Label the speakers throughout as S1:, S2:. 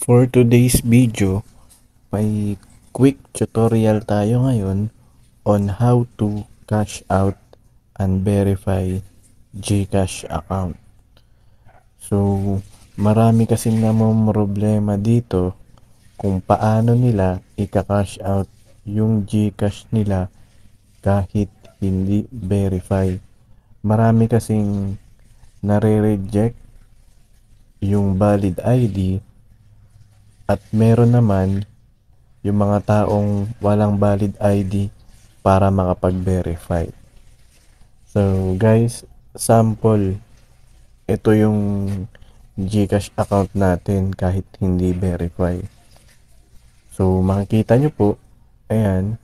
S1: For today's video, may quick tutorial tayo ngayon on how to cash out and verify GCash account. So, marami kasing namang problema dito kung paano nila i-cash out yung GCash nila kahit hindi verify. Marami kasing nare-reject yung valid ID at meron naman yung mga taong walang valid ID para makapag-verify. So guys, sample, ito yung GCash account natin kahit hindi verify. So makikita nyo po, ayan,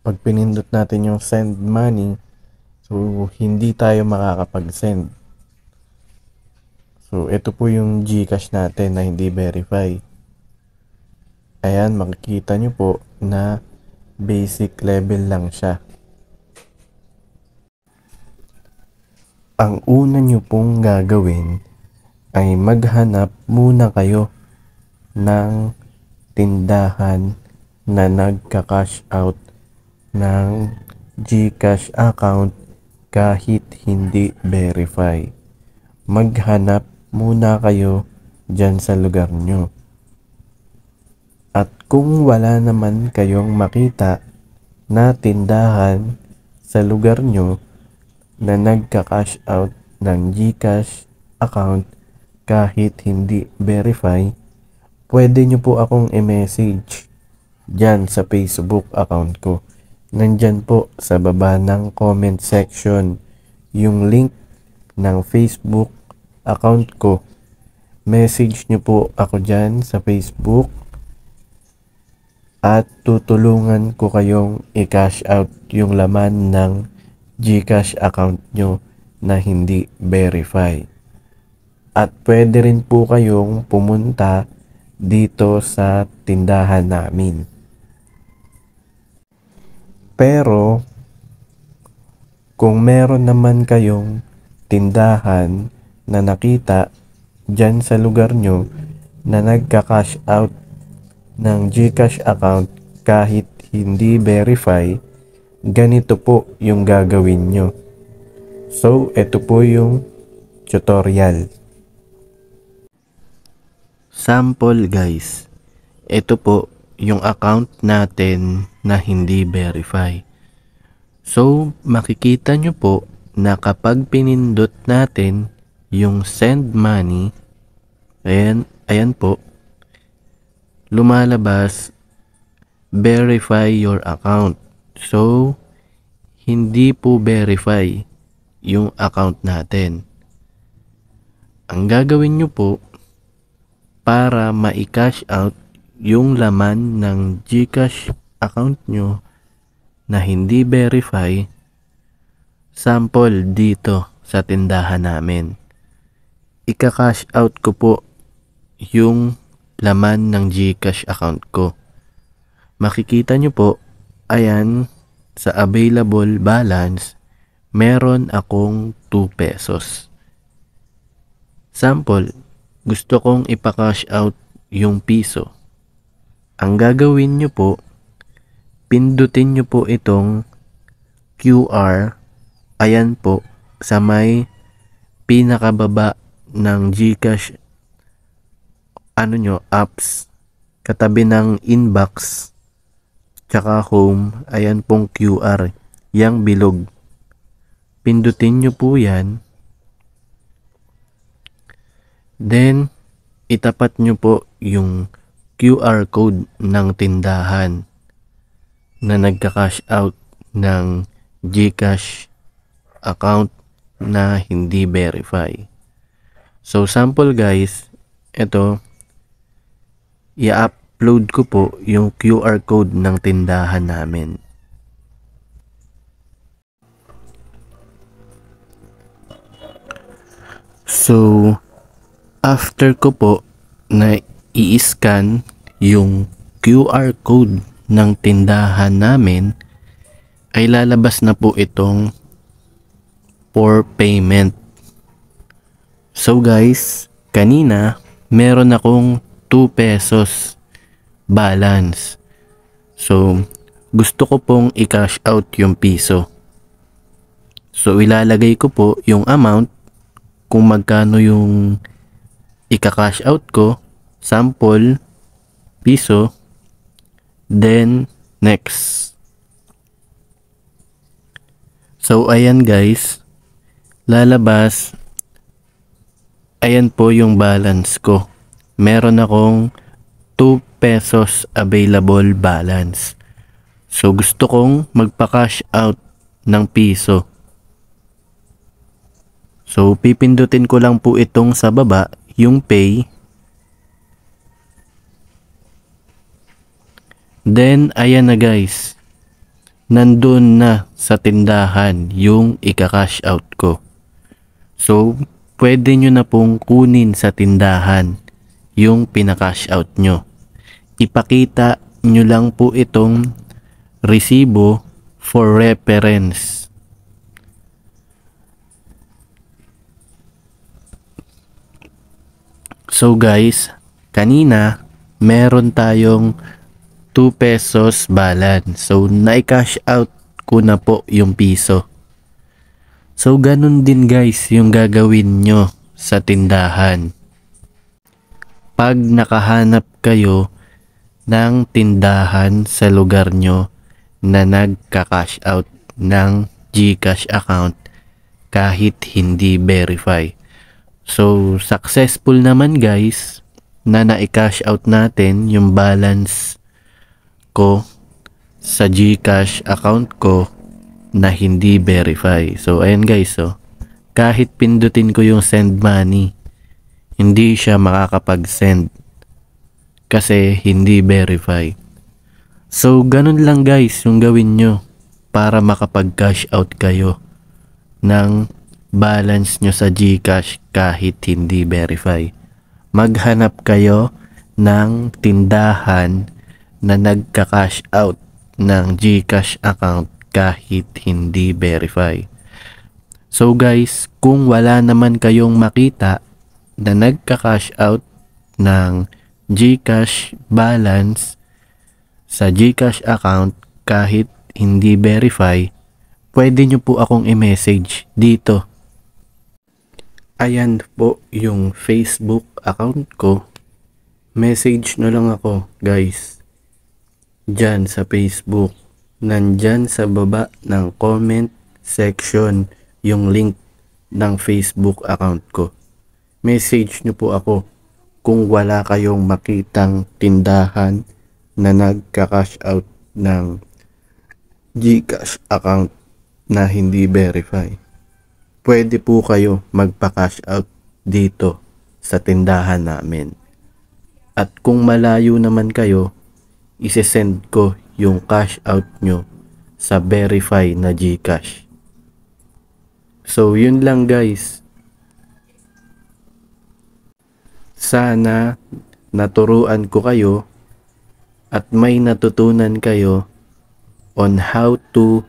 S1: pag pinindot natin yung send money, so hindi tayo makakapag-send. So ito po yung GCash natin na hindi verify. Ayan, makikita nyo po na basic level lang siya. Ang una nyo pong gagawin ay maghanap muna kayo ng tindahan na nagka-cash out ng GCash account kahit hindi verify. Maghanap muna kayo dyan sa lugar nyo. At kung wala naman kayong makita na tindahan sa lugar nyo na nagka-cash out ng GCash account kahit hindi verify, pwede nyo po akong i-message dyan sa Facebook account ko. Nandyan po sa baba ng comment section yung link ng Facebook account ko. Message nyo po ako dyan sa Facebook at tutulungan ko kayong i-cash out yung laman ng GCash account nyo na hindi verify. At pwede rin po kayong pumunta dito sa tindahan namin. Pero kung meron naman kayong tindahan na nakita dyan sa lugar nyo na nagka-cash out ng GCash account kahit hindi verify, ganito po yung gagawin nyo. So, ito po yung tutorial. Sample guys, ito po yung account natin na hindi verify. So, makikita nyo po na kapag pinindot natin yung send money, ayan po, lumalabas verify your account. So, hindi po verify yung account natin. Ang gagawin nyo po para ma-cash out yung laman ng GCash account nyo na hindi verify, sample dito sa tindahan namin. Ika-cash out ko po yung laman ng GCash account ko. Makikita nyo po, ayan, sa available balance, meron akong 2 pesos. Sample, gusto kong ipa-cash out yung piso. Ang gagawin nyo po, pindutin nyo po itong QR, ayan po, sa may pinakababa ng GCash apps, katabi ng inbox tsaka home, ayan pong QR, yang bilog. Pindutin nyo po yan, then itapat nyo po yung QR code ng tindahan na nagka-cash out ng GCash account na hindi verify. So sample guys, ito, i-upload ko po yung QR code ng tindahan namin. So after ko po na i-scan yung QR code ng tindahan namin, ay lalabas na po itong for payment. So guys, kanina meron akong 2 pesos balance. So, gusto ko pong i-cash out yung piso. So, ilalagay ko po yung amount kung magkano yung ika-cash out ko. Sample, piso. Then, next. So, ayan guys. Lalabas. Ayan po yung balance ko. Meron akong 2 pesos available balance. So, gusto kong magpa-cash out ng piso. So, pipindutin ko lang po itong sa baba, yung pay. Then, ayan na guys. Nandun na sa tindahan yung ika-cash out ko. So, pwede nyo na pong kunin sa tindahan yung pinaka-cash out nyo. Ipakita nyo lang po itong resibo for reference. So guys, kanina meron tayong 2 pesos balance. So, na-cash out ko na po yung piso. So, ganun din guys yung gagawin nyo sa tindahan. Pag nakahanap kayo ng tindahan sa lugar nyo na nagka-cash out ng GCash account kahit hindi verify. So, successful naman guys na na-cash out natin yung balance ko sa GCash account ko na hindi verify. So, ayan guys, so, kahit pindutin ko yung send money, hindi siya makakapag-send kasi hindi verify. So, ganun lang guys yung gawin nyo para makapag-cash out kayo ng balance nyo sa GCash kahit hindi verify. Maghanap kayo ng tindahan na nagka-cash out ng GCash account kahit hindi verify. So guys, kung wala naman kayong makita na nagka-cash out ng GCash balance sa GCash account kahit hindi verify, pwede nyo po akong i-message dito. Ayan po yung Facebook account ko. Message nyo lang ako guys. Diyan sa Facebook. Nandyan sa baba ng comment section yung link ng Facebook account ko. Message nyo po ako kung wala kayong makitang tindahan na nagka-cash out ng GCash account na hindi verify. Pwede po kayo magpa-cash out dito sa tindahan namin. At kung malayo naman kayo, ise-send ko yung cash out nyo sa verify na GCash. So, yun lang guys. Sana naturuan ko kayo at may natutunan kayo on how to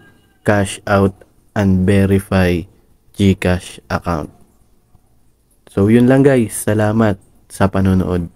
S1: cash out and verify GCash account. So, yun lang guys. Salamat sa panonood.